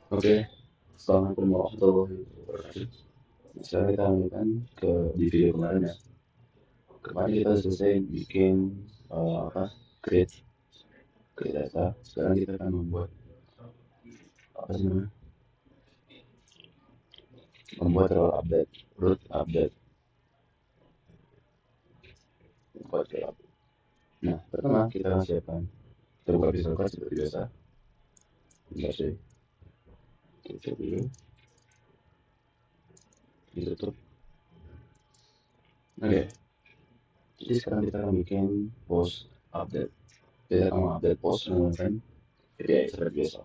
Oke, assalamualaikum warahmatullahi wabarakatuh. Sekarang kita lanjutkan ke di video kemarin ya. Kemarin kita selesai bikin create create data. Sekarang kita akan membuat apa sih namanya? Membuat root update, membuat root update. Nah, pertama kita akan siapkan. Kita buka Visual Code seperti biasa. Bentar sih, tutup dulu, ditutup. Oke, jadi sekarang kita akan bikin post update. Kita akan update post menggunakan API seperti biasa.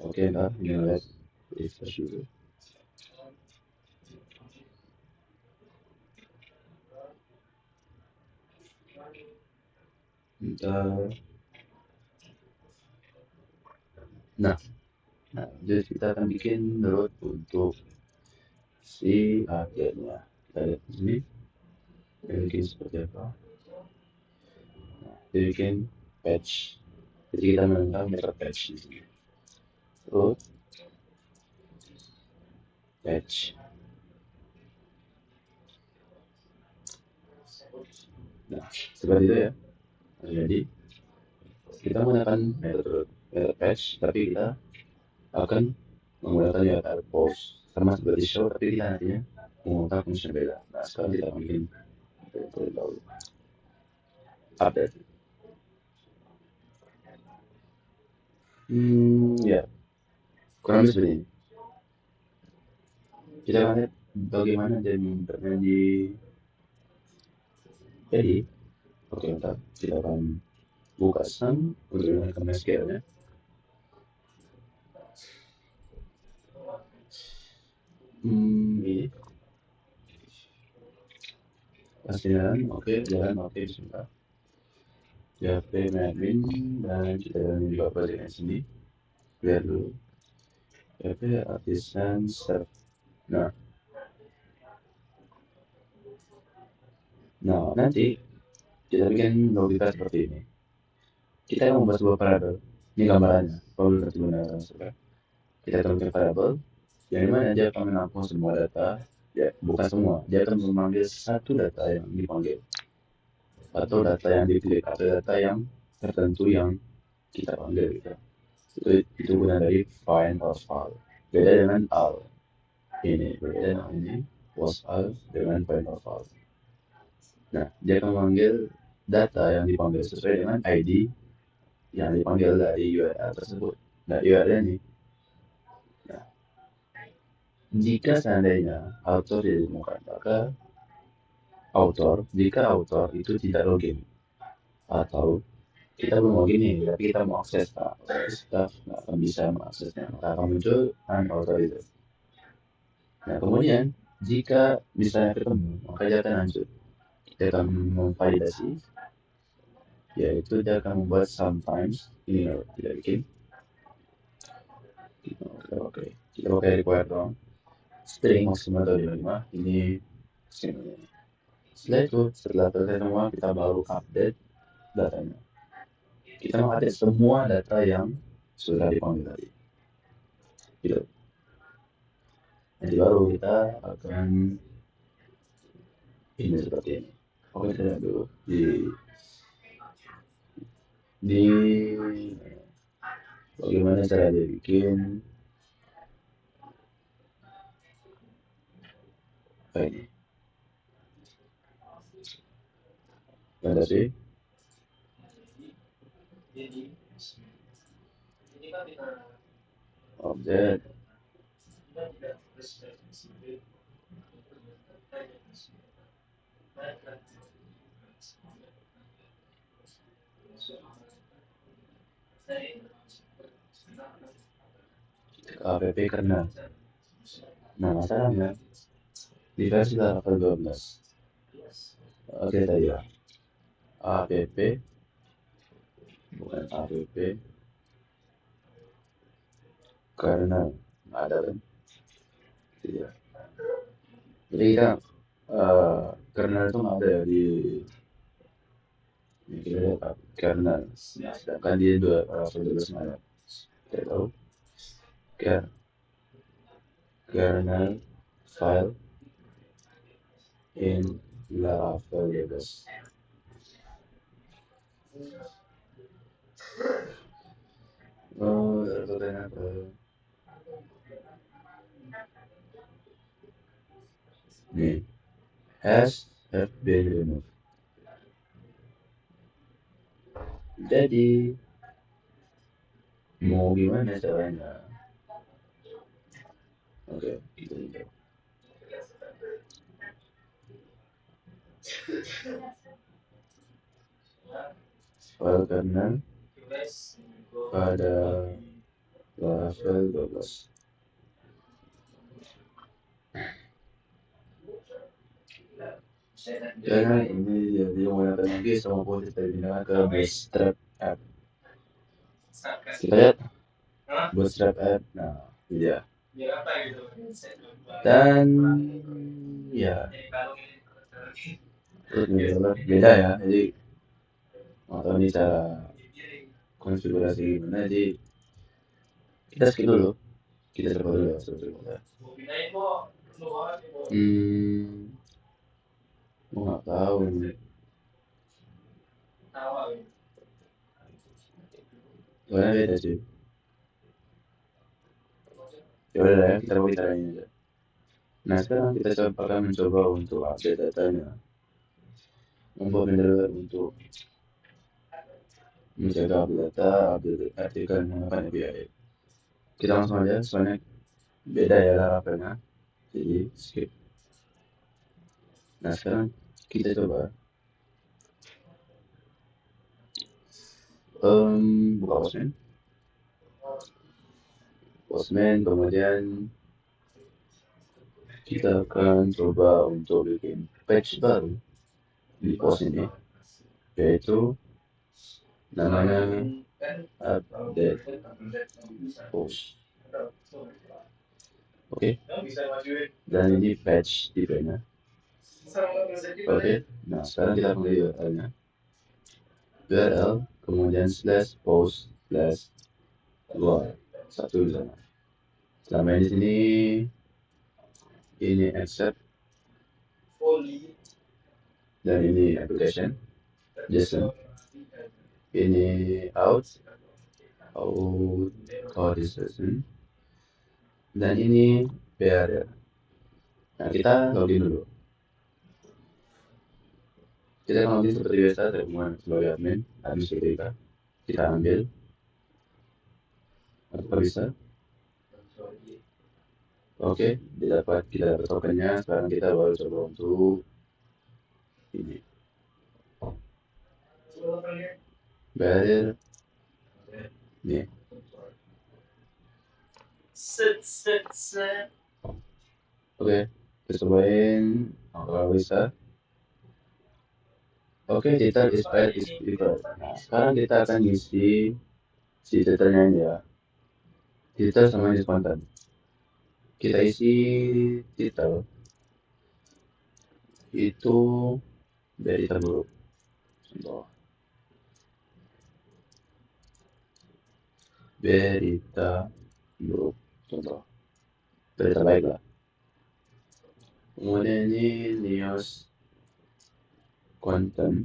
Oke, ntar ini lihat refresh dulu. Ntar, nah, jadi kita akan bikin root untuk si update-nya. Kita lihat di sini, kita bikin seperti apa. Kita bikin patch. Jadi kita menambah method patch di sini. Root patch. Nah, seperti itu ya. Jadi kita menggunakan method patch, tapi kita akan menggunakan URL post sama seperti show, tapi kita nantinya menggunakan function beda. Nah, sekarang kita akan bikin terlebih dahulu update. Ya, kurang lebih seperti ini. Kita akan lihat bagaimana dia membuatnya di edit. Oke, bentar. Kita akan buka Sun untuk menggunakan MySQL-nya. Ini pasti jalan, oke, jalan, oke, bismillah. PHP admin dan kita jalan juga project sini. Lihat dulu. PHP artisan serve. Nah, nanti kita bikin logika seperti ini. Kita akan membuat sebuah variable. Ini gambarannya. Kalau kita gunakan kita akan bikin variable yang mana dia akan menampung semua data, ya bukan semua, dia akan memanggil satu data yang dipanggil atau data yang diklik atau data yang tertentu yang kita panggil gitu. Itu guna dari find or file. Beda dengan al ini, beda dengan ini was al dengan find or file. Nah, dia akan memanggil data yang dipanggil sesuai dengan ID yang dipanggil dari URL tersebut. Nah, URL ini. Nah, jika seandainya author ditemukan, maka jika author itu tidak login atau kita belum login nih, tapi kita mau akses, kita nggak akan bisa mengaksesnya, maka akan muncul unauthor itu. Nah, kemudian jika misalnya ketemu, maka dia akan lanjut. Dia akan memvalidasi, yaitu dia akan membuat sometimes, ini loh, tidak bikin. Oke, kita pakai require doang. String maksimal 25, ini string. Setelah itu, setelah selesai semua, kita baru update datanya. Kita mengupdate semua data yang sudah dipanggil tadi. Gitu. Nanti baru kita akan ini seperti ini. Oke, kita lihat dulu di bagaimana cara dia bikin apa ini. Ada sih. Objek. App kernel. Nah, masalahnya di versi 8.12. Oke, tadi ya. App bukan app kernel. Nggak ada kan? Tidak. Jadi kita kernel itu nggak ada ya di kita lihat kernel. Nah, sedangkan dia 12 nggak ada. Kita tahu. kernel file in Laravel database. Oh, nih, has have been removed. Jadi mau gimana caranya? Oke, gitu aja. File kernel pada Laravel 12. Karena ini jadi menggunakan lagi sama posisi terminal ke Bootstrap app. Kita lihat Bootstrap app. Nah, iya. Dan ya, beda ya. Jadi atau ini cara konfigurasi gimana? Jadi kita skip dulu. Kita coba dulu ya sebetulnya. Mau nggak tahu ini. Soalnya beda sih. Ya udah ya, kita pakai cara ini aja. Nah sekarang kita akan mencoba untuk update datanya, membuat middleware untuk menjaga data, update artikel menggunakan API. Kita langsung aja, soalnya beda ya Laravelnya, jadi skip. Nah sekarang kita coba buka Postman, kemudian kita akan coba untuk bikin page baru di post ini, yaitu namanya update post. Oke. Dan ini page tipenya. Oke. Nah sekarang kita pilih URL-nya. URL kemudian /post /luar satu di sana. Selama di sini ini accept dan ini application JSON, ini out authorization, dan ini barrier. Nah kita login dulu. Kita akan login seperti biasa sebagai admin seperti kita ambil apakah bisa. Oke, kita dapat tokennya. Sekarang kita baru coba untuk ini barrier nih. Oke, kita cobain apakah bisa. Oke, detail is equal. Nah, sekarang kita akan isi si detailnya ini ya. Detail sama jenis konten. Kita isi detail itu berita buruk. Contoh. Berita buruk. Contoh. Berita baik lah. Kemudian ini news konten.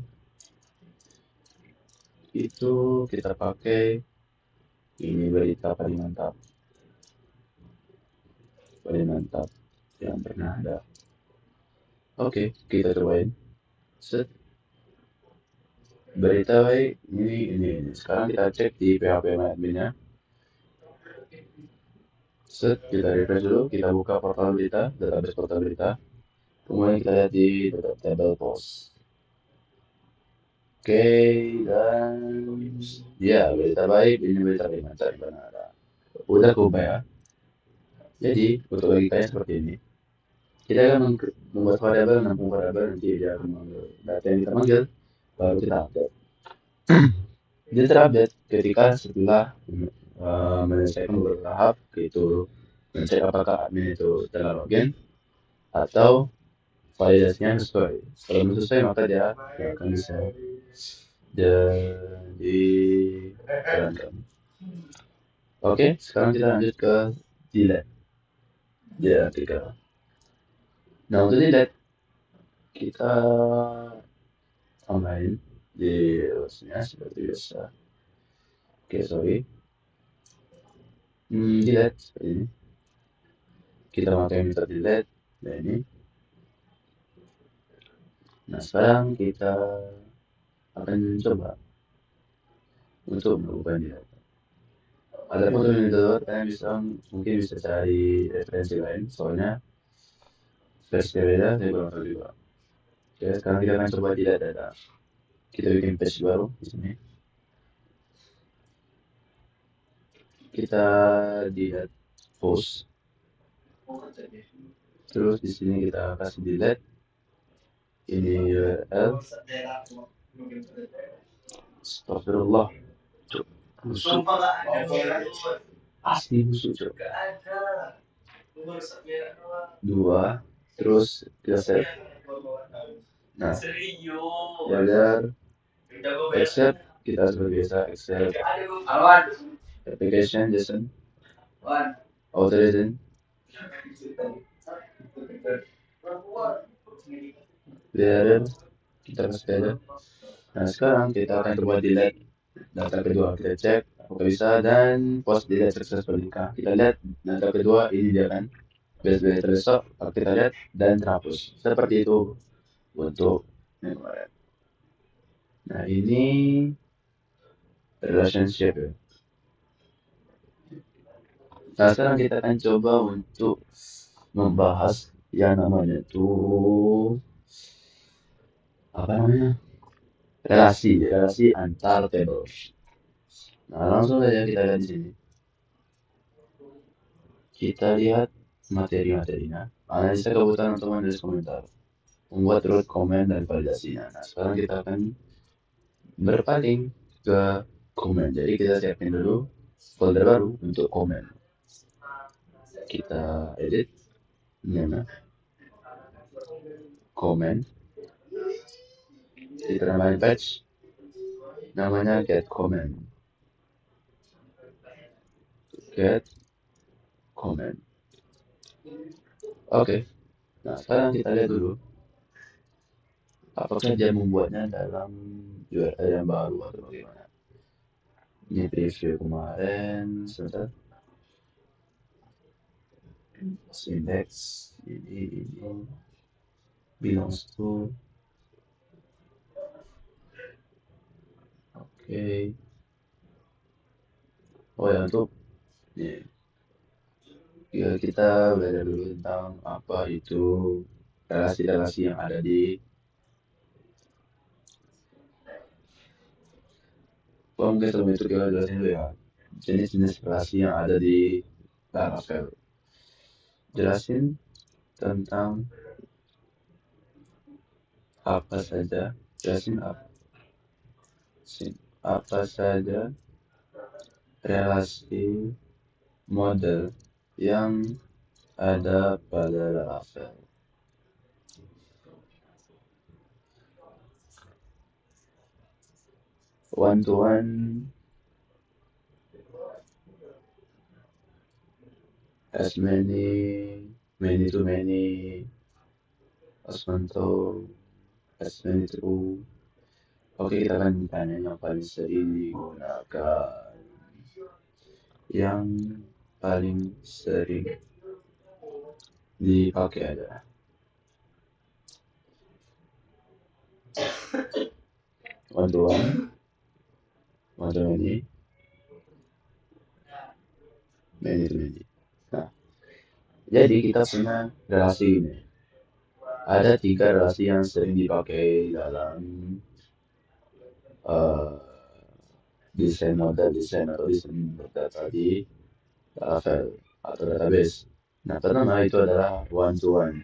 Itu kita pakai ini berita paling mantap yang pernah ada. Oke, kita cobain. Set. Berita baik ini. Sekarang kita cek di PHP adminnya. Set, kita refresh dulu, kita buka portal berita, database portal berita. Kemudian kita lihat di table post. Oke, dan ya berita baik, ini berita mantap benar. Udah kubah ya. Jadi untuk logikanya seperti ini. Kita akan membuat variabel, nampung variabel, nanti dia akan mengambil data yang kita panggil, baru kita update. Dia terupdate ketika setelah menyelesaikan beberapa tahap, yaitu mencek apakah admin itu telah login atau validasinya sesuai. Kalau belum sesuai maka dia akan bisa dijalankan. Oke, sekarang kita lanjut ke delete di artikel. Nah, untuk delete kita tambahin di rulesnya seperti biasa. Oke, sorry. Delete seperti ini. Kita pakai metode delete. Nah, ini. Nah, sekarang kita akan coba untuk melakukan delete. Ada foto editor, kalian mungkin bisa cari referensi lain, soalnya versi beda saya kurang tahu juga. Oke, sekarang kita akan coba delete data. Kita bikin page baru di sini. Kita delete post. Terus di sini kita kasih delete ini URL. Astagfirullah. Busuk. Asli busuk, cok. 2. Terus kita save. Nah, belajar accept, kita seperti biasa accept application JSON authorization biar kita kasih aja. Nah, sekarang kita akan coba delete data kedua. Kita cek apakah bisa dan post delete successfully. Kita lihat data kedua ini dia kan base terstop, kita lihat dan terhapus. Seperti itu untuk memory. Nah, ini relationship ya. Nah, sekarang kita akan coba untuk membahas yang namanya tuh apa namanya, relasi antar table. Nah, langsung saja kita lihat di sini. Kita lihat materi-materinya. Analisa kebutuhan untuk menulis komentar, membuat root komen dan validasinya. Nah, sekarang kita akan berpaling ke komen. Jadi kita siapin dulu folder baru untuk komen. Kita edit nama komen. Kita nambahin patch, namanya get comment. Get comment. Oke. Nah, sekarang kita lihat dulu apakah dia membuatnya dalam URL yang baru atau bagaimana. Ini preview kemarin, sebentar. Index ini belongs to. Oke. Oh ya, untuk ya, kita belajar dulu tentang apa itu relasi-relasi yang ada di mungkin sebelum itu kita jelasin dulu ya jenis-jenis relasi yang ada di Laravel. Jelasin tentang apa saja, apa saja relasi model yang ada pada Laravel. One to one, as many to many, as one to, as many to. Oke, kita akan tanya yang paling sering digunakan. Yang paling sering dipakai adalah one to one, one to many, many to many. Nah, jadi kita punya relasi ini. Ada 3 relasi yang sering dipakai dalam desain model, desain berdata di Laravel atau database. Nah, pertama itu adalah one to one.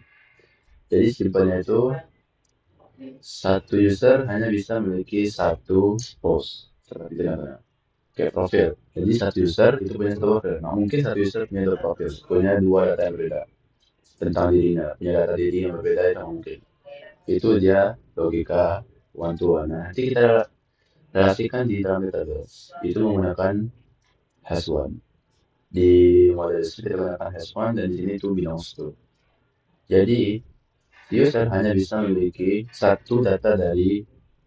Jadi simpelnya itu satu user hanya bisa memiliki satu post seperti itu, kayak profil. Jadi satu user itu punya satu profil. Nah, mungkin satu user punya 2 profil, punya 2 data yang berbeda tentang dirinya, punya data diri yang berbeda itu mungkin. Itu dia logika one to one. Nah, nanti kita relasikan di dalam database itu menggunakan hash one. Di model list kita gunakan has1 dan di sini itu belongs to. Jadi user hanya bisa memiliki satu data dari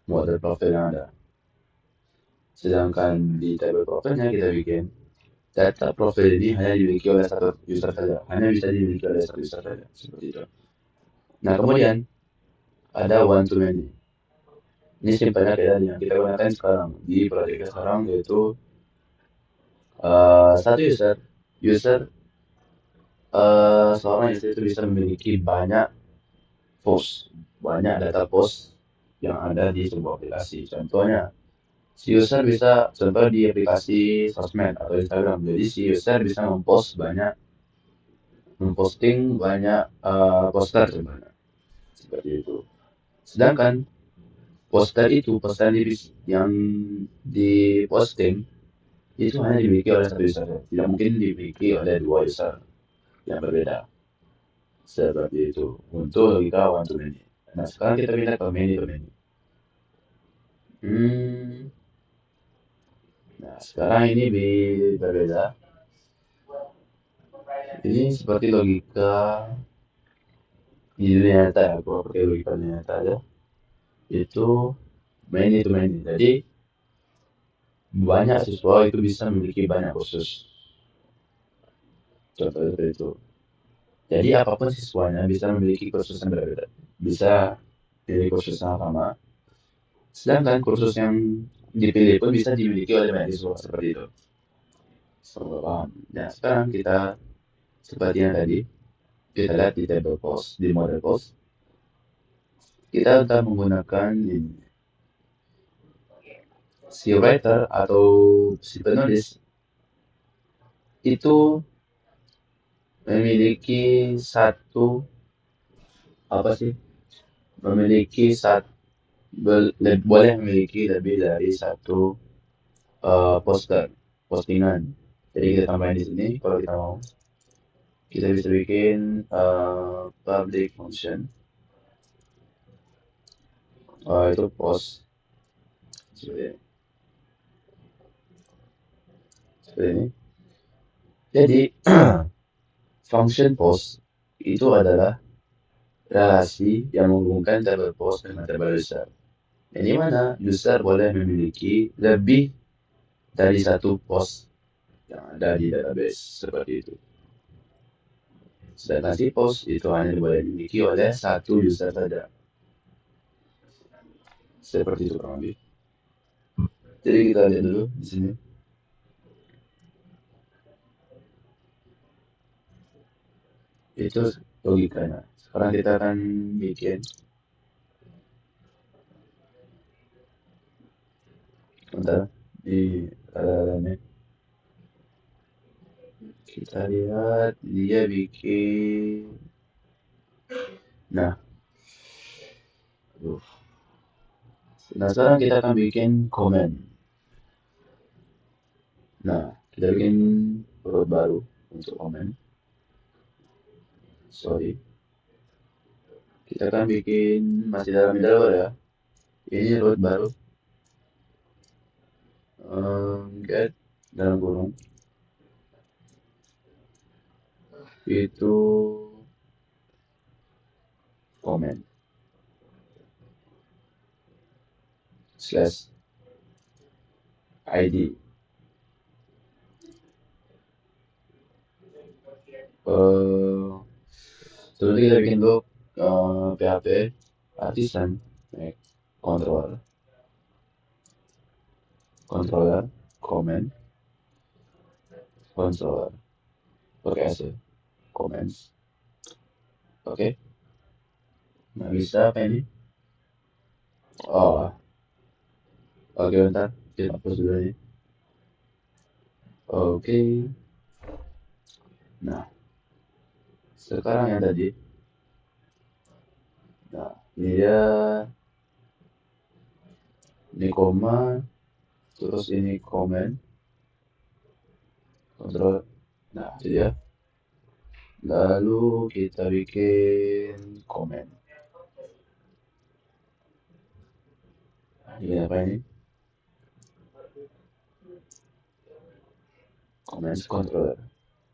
model profil yang ada. Sedangkan di table profilnya kita bikin data profil ini hanya dimiliki oleh satu user saja, hanya bisa dimiliki oleh satu user saja, seperti itu. Nah kemudian ada one to many. Ini simpelnya kayak tadi yang kita gunakan sekarang di project sekarang, yaitu satu user seorang user itu bisa memiliki banyak post, banyak data post yang ada di sebuah aplikasi. Contohnya, si user bisa contoh di aplikasi sosmed atau Instagram. Jadi si user bisa memposting banyak poster sebenarnya, seperti itu. Sedangkan poster yang diposting itu hanya dimiliki oleh satu user, tidak mungkin dimiliki oleh dua user yang berbeda, seperti itu untuk logika one to many. Nah sekarang kita pindah ke many to many. Nah sekarang ini berbeda. Ini seperti logika di dunia nyata ya, aku pakai logika dunia nyata aja. Itu many to many. Jadi banyak siswa itu bisa memiliki banyak kursus. Contohnya seperti itu. Jadi apapun siswanya bisa memiliki kursus yang berbeda. Bisa pilih kursus yang sama. Sedangkan kursus yang dipilih pun bisa dimiliki oleh banyak siswa, seperti itu. Paham. Nah sekarang kita seperti yang tadi, kita lihat di table post, di model post. Kita akan menggunakan ini, si writer atau si penulis itu memiliki satu apa sih? Memiliki satu boleh memiliki lebih dari satu postingan. Jadi kita tambahin di sini kalau kita mau. Kita bisa bikin public function. Itu post seperti ini. Jadi function post itu adalah relasi yang menghubungkan table post dengan table user. Yang dimana user boleh memiliki lebih dari satu post yang ada di database, seperti itu. Sedangkan si post itu hanya boleh dimiliki oleh satu user saja, seperti itu kurang lebih. Jadi kita lihat dulu di sini. Itu logikanya. Sekarang kita akan bikin bentar di ini. Kita lihat dia bikin. Nah, sekarang kita akan bikin comment. Nah, kita bikin row baru untuk comment. Sorry. Kita akan bikin masih dalam middleware ya. Ini row baru. Get dalam kurung. Itu comment. Slash ID. Sebelumnya kita bikin dulu PHP artisan controller comment controller pakai S ya, comments. Oke. Nggak bisa apa ini? Oh, oke bentar, kita hapus dulu ini. Oke. Nah, sekarang yang tadi. Nah, ini dia. Ini koma, terus ini comment, kontrol. Nah, itu dia. Lalu kita bikin comment. Ini apa ini? Comment controller.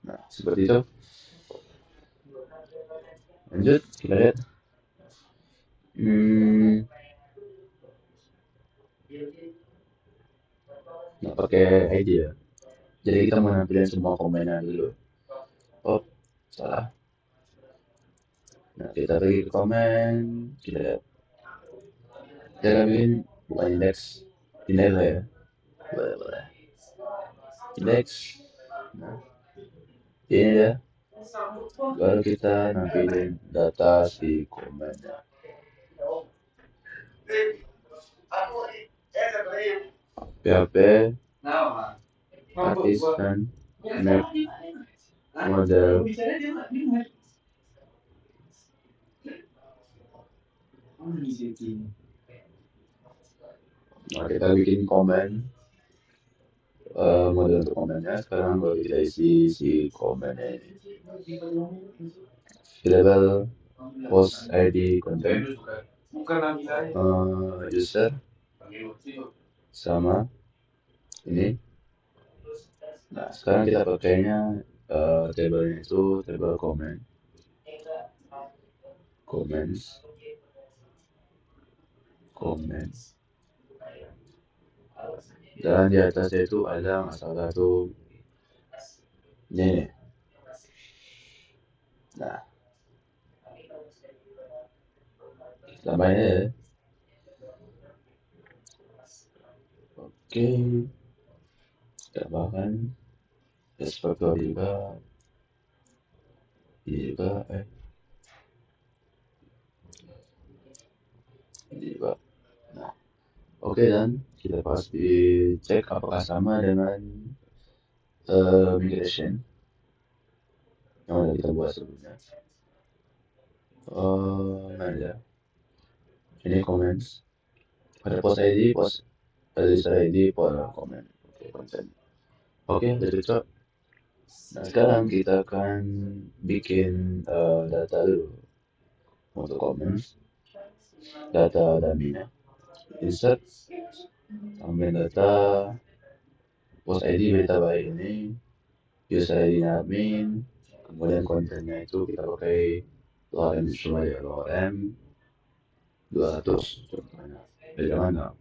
Nah, seperti itu. Lanjut, kita lihat. Hmm, nggak pakai ID ya. Jadi kita mau nampilin semua komennya dulu. Oh, salah. Nah, kita pergi ke komen. Kita lihat. Kita akan bikin bukan indeks. Indeks lah ya. Boleh, boleh. Indeks. Nah, ini dia. Baru kita nampilin data si komennya. PHP, artis, dan map model. Nah, kita bikin komen model untuk komennya. Sekarang kalau kita isi si komennya ini. Available post ID content user sama ini. Nah, sekarang kita pakainya tabelnya itu table comment, comments, comments. Dan di atasnya itu ada masalah satu ini. Nah, tambahnya ya. Oke, tambahkan inspektor juga, ini juga, ini juga. Nah, oke dan kita pasti cek apakah sama dengan migration yang udah kita buat sebelumnya. Mana ya? Ini comments. Ada post ID, ada user ID, comment. Oke, konten. Oke, udah cocok. Nah, sekarang kita akan bikin data dulu untuk comments. Data dummy-nya. Insert, tambahin data, post ID berita baik ini, user ID-nya admin, kemudian kontennya itu kita pakai LRM cuma ya, LRM 200 contohnya. Dari mana?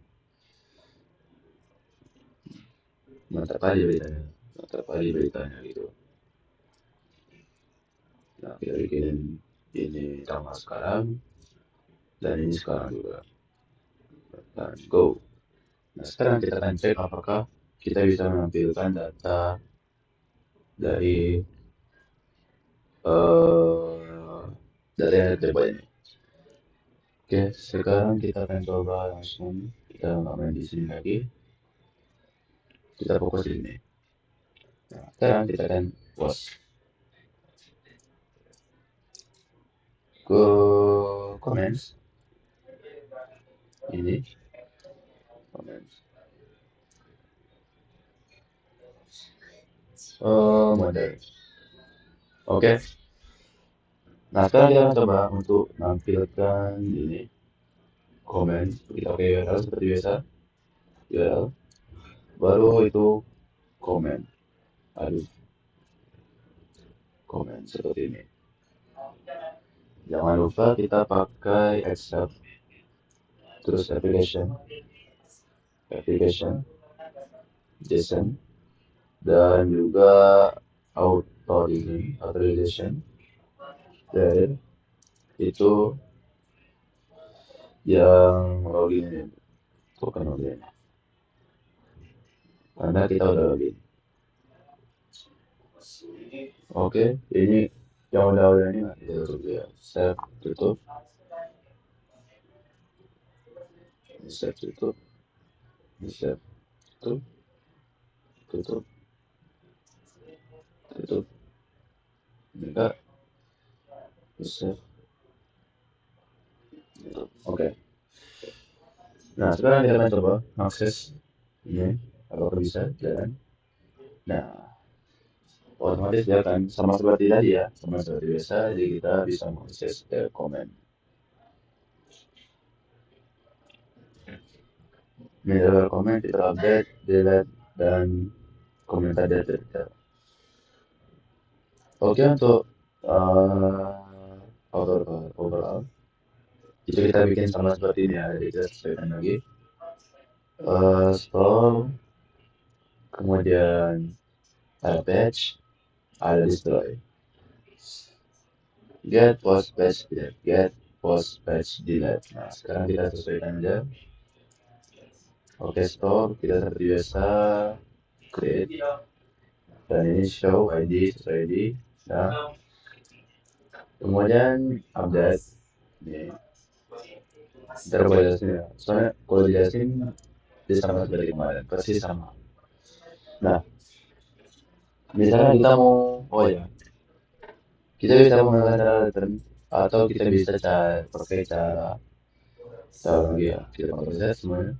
Mantap kali beritanya. Mantap kali beritanya gitu. Nah, kita bikin ini tanggal sekarang dan ini sekarang juga. Dan go. Nah, sekarang kita akan cek apakah kita bisa menampilkan data dari data yang terbaik ini. Oke, sekarang kita akan coba langsung kita nggak main di sini lagi. Kita fokus di sini. Nah, sekarang kita akan post ke comments ini comments model. Oke. Nah, sekarang kita akan coba untuk menampilkan ini komen. Kita pakai URL seperti biasa. URL. Baru itu komen. Aduh, komen seperti ini. Jangan lupa kita pakai accept. Terus application, JSON, dan juga authorization. Dan itu yang login ini. Bukan login. Karena kita udah login. Oke, ini yang udah ini kita tutup ya. Save, tutup. Save, tutup. Save, tutup. Tutup. Tutup. Enggak. Save. Tutup. Oke. Nah, sekarang kita akan coba akses ini. Apakah bisa jalan? Nah, otomatis dia akan sama seperti tadi ya, sama seperti biasa, jadi kita bisa mengakses komen. Middle komen kita update, delete, dan komentar data. Oke, untuk overall itu kita bikin sama seperti ini ya, jadi kita sesuaikan lagi. Store, kemudian ada patch, ada display. Get post patch delete, get post patch delete. Nah, sekarang kita sesuaikan aja. Oke, store kita seperti biasa create, dan ini show ID sesuai ID. Nah, kemudian update. Nih, ntar gue jelasin ya. Soalnya kalau dijelasin dia sama seperti kemarin, persis sama. Nah, misalnya kita mau, oh ya, kita bisa menggunakan cara return atau kita bisa pakai cara lagi ya. Kita pakai set semuanya.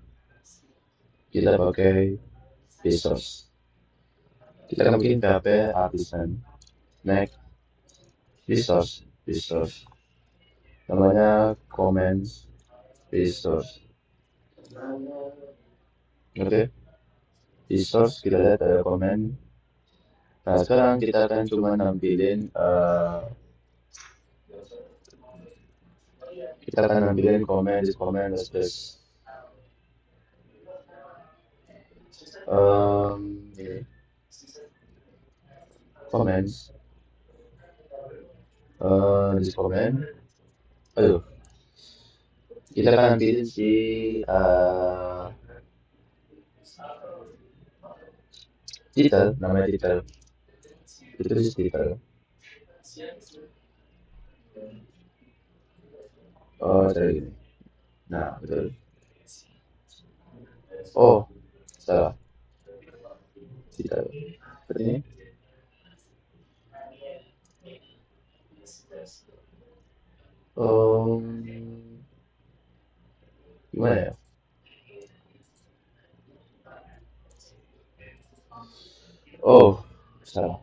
Kita pakai resource. Kita akan bikin PHP artisan next resource namanya comment resource. Oke, resource kita lihat ada comment. Nah, sekarang kita akan cuma nampilin comment di comment space ini comments di comment. Aduh, kita akan nampilin si title, namanya title. Itu di title. Oh, cara gini. Nah, betul. Oh, salah. Title. Seperti ini. Gimana ya? Oh, salah.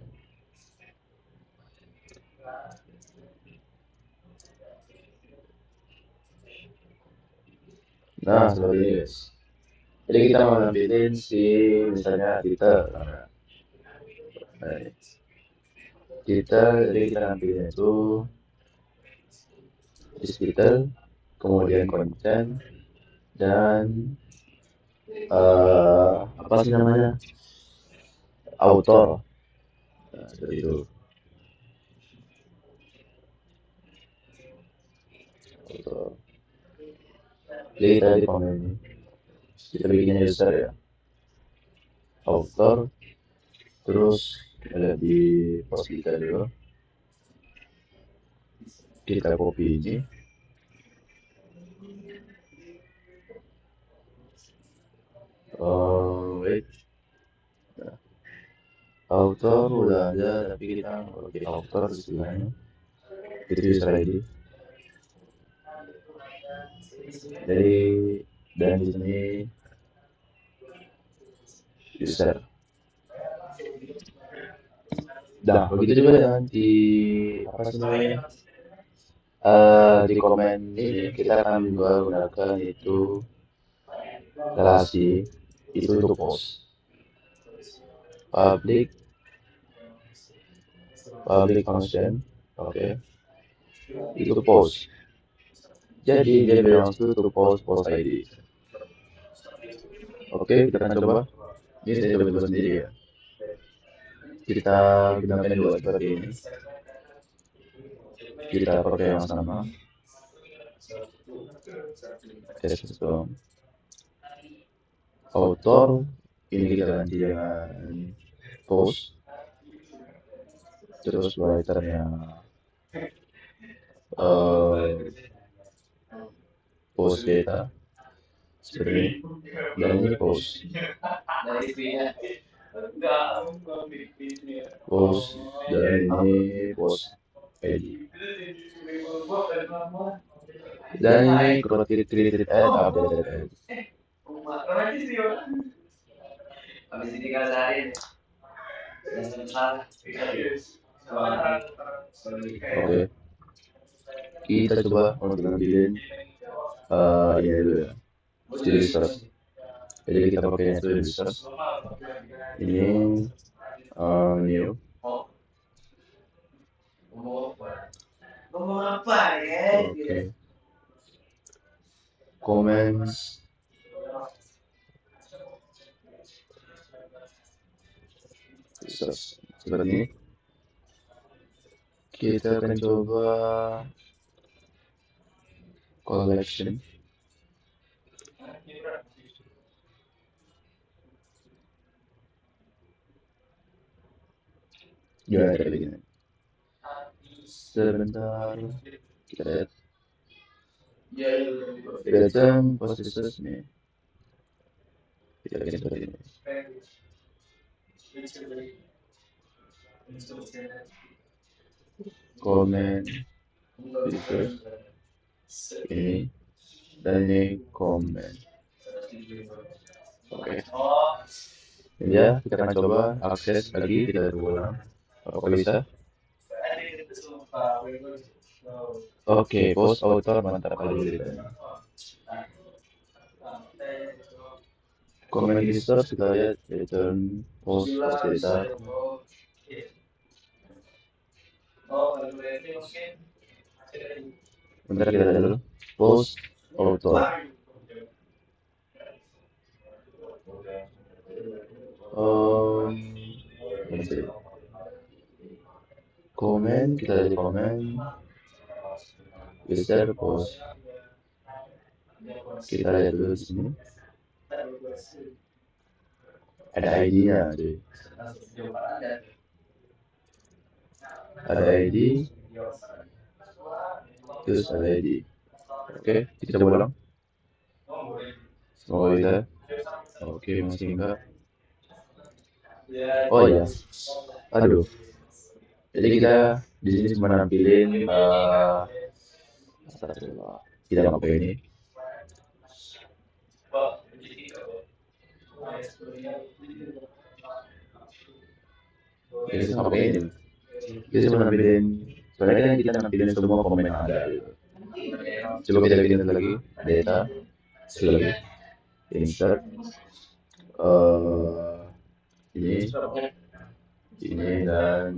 Nah, seperti ini guys. Jadi kita mau nampilin si misalnya title. Nah, jadi kita nampilin itu di title, kemudian konten, dan apa sih namanya? Author. Nah, seperti itu. Author. Jadi kita di komen ini. Kita bikinnya user ya. Author. Terus kita lihat di post kita dulu. Kita copy ini. Wait. Nah, author udah ada, tapi kita oke author di sebelahnya. Itu user ID. Jadi dan di sini user. Nah, begitu juga dengan di apa sih namanya? Di komen ini kita akan juga gunakan itu relasi itu untuk post public function, oke, itu post. Jadi dia bilang itu untuk post ID. Oke, kita akan coba. Ini saya coba sendiri ya. Kita gunakan dua seperti ini. Kita pakai yang sama. Tes system. Author ini kita ganti dengan post. Terus writernya post data seperti ini. Dan ini post dan ini post ID. Dan ini create add update add. Habis ini kan sehari. Oke, kita coba untuk ngambilin ini dulu ya, di research. Jadi kita pakai itu di research. Ini new. Oke. Comments seperti ini. Kita akan coba collection. Gimana cara bikinnya? Sebentar, kita lihat. Datang posisius nih. Kita bikin seperti ini. Comment filter ini dan ini comment. Oke. Ya, kita akan coba akses lagi, kita ulang. Apakah bisa? Oke, post author mantap kali beritanya. Comment visitor kita lihat return post cerita. Bentar kita lihat dulu. Post author. Komen, kita lihat komen. Geser post. Kita lihat dulu di sini. Ada ID-nya, deh. Ada ID. Terus ada ID. Oke, kita coba ulang. Semoga bisa. Oke, masih enggak. Oh iya. Aduh. Jadi kita di sini cuma nampilin kita nggak pakai ini. Jadi kita nggak pakai ini. Kita cuma nampilin. Soalnya kan kita nampilin semua komen yang ada. Gitu. Coba kita bikin lagi. Data. Sekali lagi. Insert. Ini dan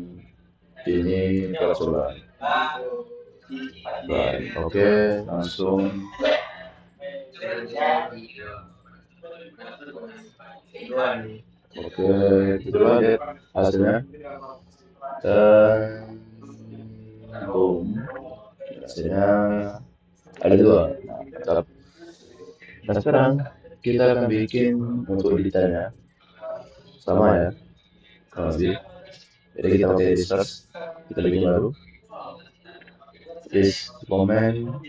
ini kelas ulang. Baik, oke, langsung. Oke, kita lihat hasilnya. Dan boom, hasilnya ada dua. Mantap. Nah sekarang kita akan bikin untuk editannya sama ya. Kalau jadi kita pakai research, kita bikin baru. Is comment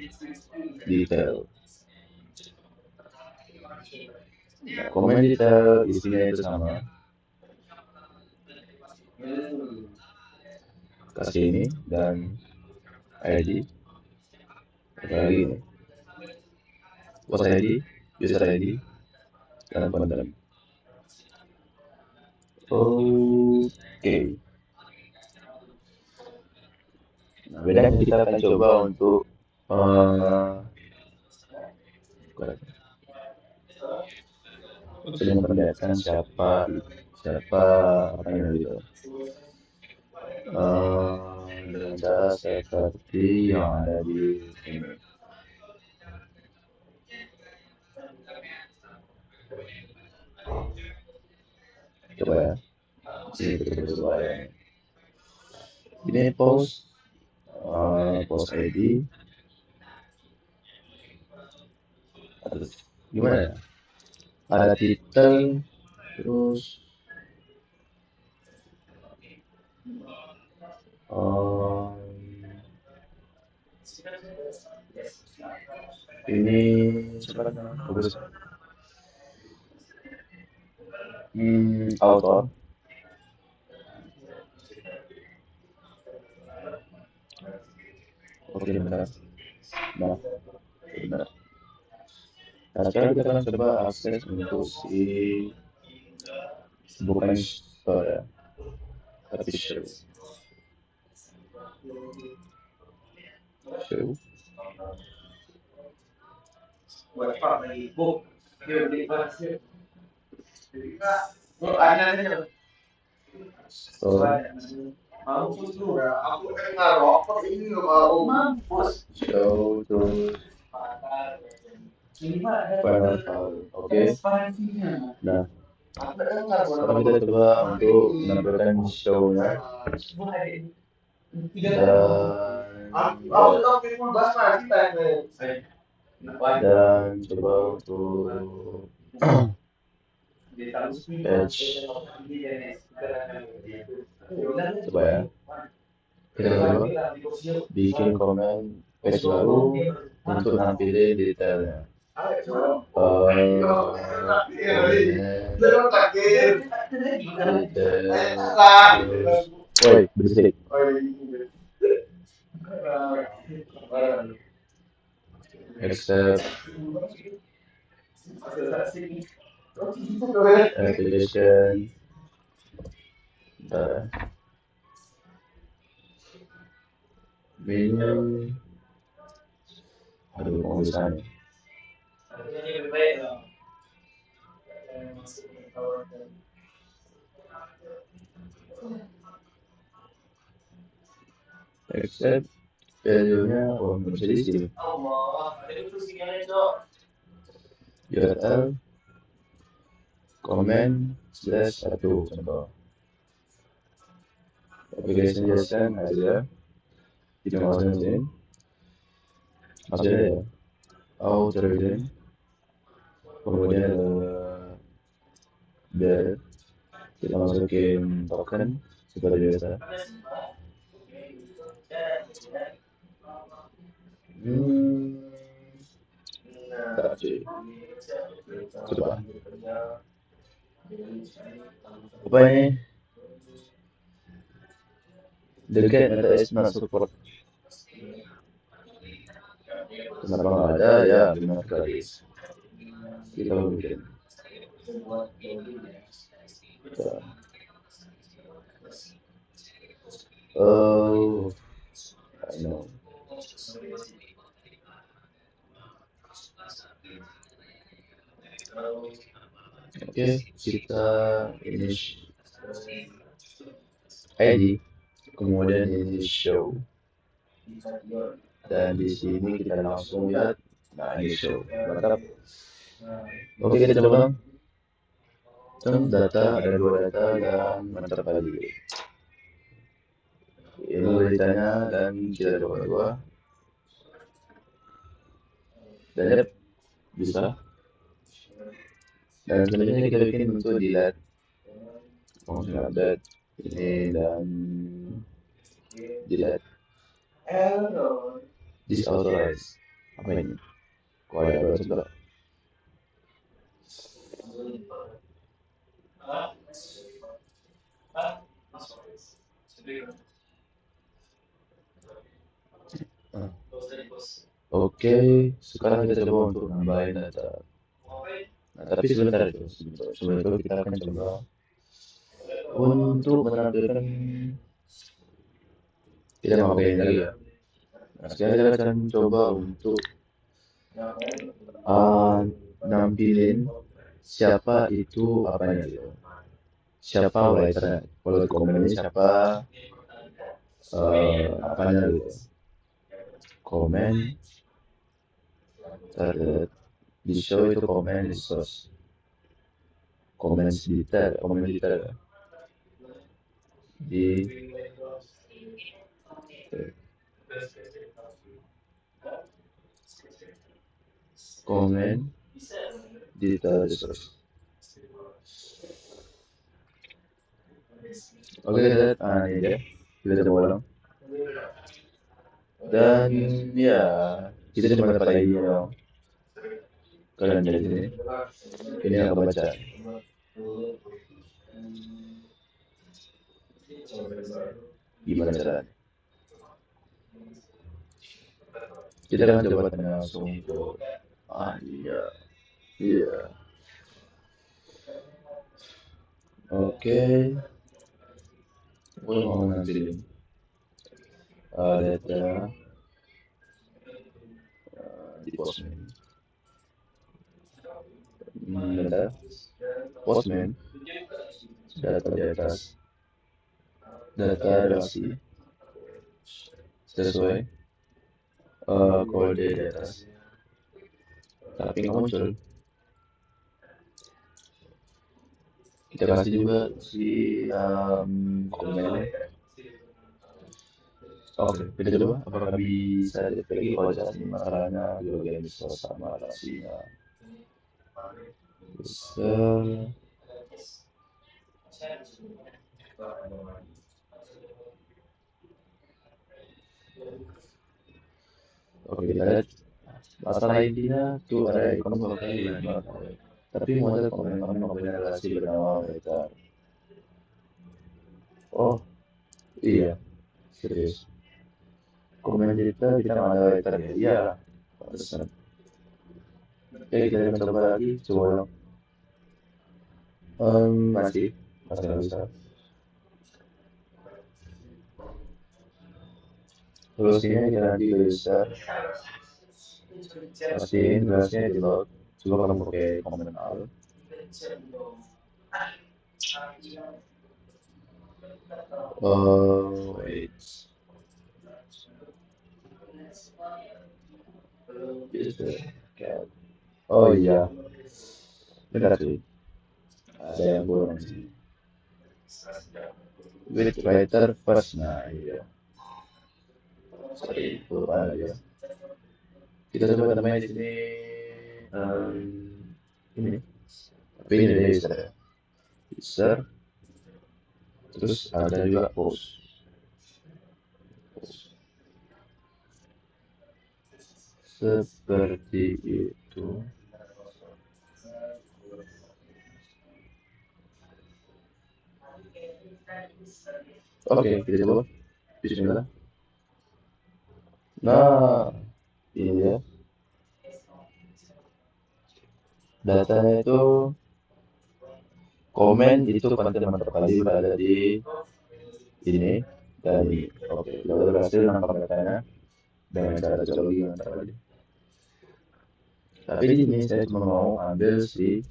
detail. Nah, komen detail isinya itu sama. Kasih ini dan ID. Apa lagi ini? Post ID, user ID, dan konten. Oke. Nah, bedanya kita akan coba untuk untuk memperlihatkan siapa apa yang gitu. Dengan cara seperti yang ada di sini. Coba ya. Sini kita coba ya. Ini post ID. Gimana ya? Ada titel, terus ini sebenarnya bagus. Author. Oke, benar. Nah, benar. Nah, sekarang kita akan coba akses untuk si bukan store ya, tapi show. Show. Store. Show terus final file. Oke. Nah, sekarang kita coba untuk menampilkan show-nya dan coba untuk page. Coba ya. Kita coba bikin komen page baru untuk nampilin detailnya. Woi, berisik. Accept application. Bentar. Menu. Aduh, mau bisa nih. Accept value-nya, oh nggak bisa diisi. URL comment slash satu contoh. Application JSON aja. Kita masukin, ya. Authorization. Kemudian biar kita masukin token seperti biasa. Coba. Apa ini? The get meta is not support. Kenapa nggak ada? Ya, gimana gratis. Kita bikin. Oh, I know. Oke, kita ini ID, kemudian ini show, dan di sini kita langsung lihat. Nah, ini show, mantap. Oke, kita coba. Data, ada dua data dan mantap lagi. Ini beritanya dan kita coba dua. Dan yep, bisa. Dan selanjutnya kita bikin untuk delete. Function update ini dan delete. Disauthorize. Apa ini? Kok ada baru sebelah? Oke, sekarang kita coba untuk nambahin data. Nah, tapi sebentar itu, sebelum itu kita akan coba untuk menampilkan, kita mau pakai ini lagi ya. Nah, sekarang kita akan coba untuk nampilin siapa itu apanya gitu. Siapa writer, kalau di komen ini siapa apanya gitu. Komen target di show itu komen di source. Komen detail di komen detail di source. Oke, kita lihat, ini dia, kita coba ulang. Dan ya, kita cuma dapat ID dong. Kalian lihat ini. Ini yang aku baca. Gimana caranya? Kita akan coba tanya langsung ke iya. Oke. Gue mau ngambilin data di Postman. Bentar. Postman data di atas. data relasi sesuai kode di atas, tapi nggak muncul. Kita kasih juga si komen. Oke, kita coba apakah bisa dilihat lagi. Oh, jadi masalahnya di bagian bisa sama relasinya. Bisa. Oke, kita lihat masalah intinya tuh ada ikon kalau kayak gimana. Tapi mau ada komen-komen punya relasi bernama mereka. Oh iya, serius. Komen cerita kita nggak ada writer ya? Iya, pantesan. Oke, kita akan coba lagi, coba dong. Masih nggak bisa. Terus ini kita nanti bisa pastiin gelasnya di load. Coba kalau pakai komen al. Wait. Oh iya, bentar cuy. Ada yang kurang sih. With writer first, nah iya. Seperti itu aja. Kita coba tambahin di sini em, ini. Tapi ini dia bisa ya. Bisa. Terus ada juga post. Seperti itu. Oke, kita coba. Bismillah. Nah, ini dia. Datanya itu komen itu konten mantap kali berada di ini dan ini. Oke, kita udah berhasil nangkap datanya dengan cara cologi mantap kali. Tapi di sini saya cuma mau ambil si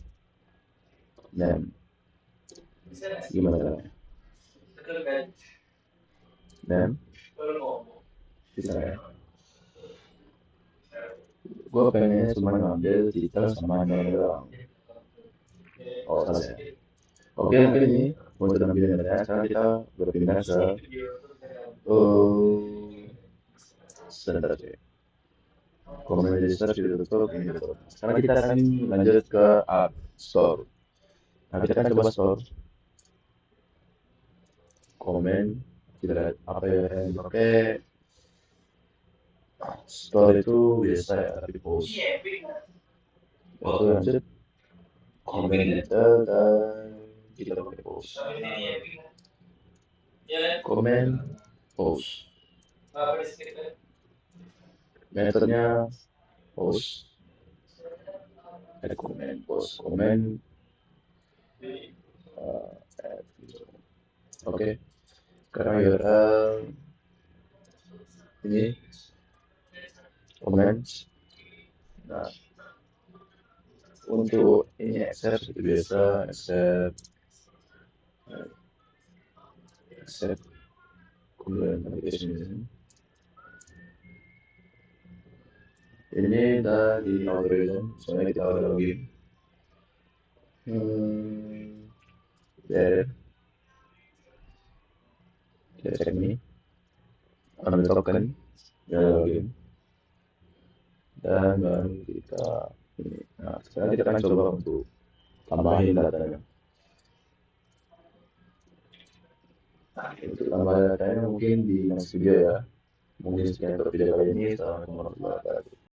name. Gimana caranya? Name bisa ya? Gue pengennya cuma ngambil titel sama name doang. Oh salah ya. Oke, mungkin ini untuk ngambil datanya. Sekarang kita berpindah ke sebentar ya. Komen register sudah tutup, ini tutup. Sekarang kita akan lanjut ke App Store. Nah, kita akan coba Store. Komen, kita lihat apa yang dipakai. Store itu biasa ya, tapi post. Oke, lanjut. Komen editor dan kita pakai post. Komen, post. Metodenya post. Ada komen, post, komen. Oke, sekarang URL ini komen. Nah, untuk ini accept seperti biasa, accept kemudian application ini dari algorithm, soalnya kita udah login. There, kita cek ini, ambil token, ya login, dan baru kita ini. Nah, sekarang kita akan coba untuk tambahin datanya. Untuk tambah datanya mungkin di next video ya. Mungkin sekian untuk video kali ini. Assalamualaikum warahmatullahi wabarakatuh.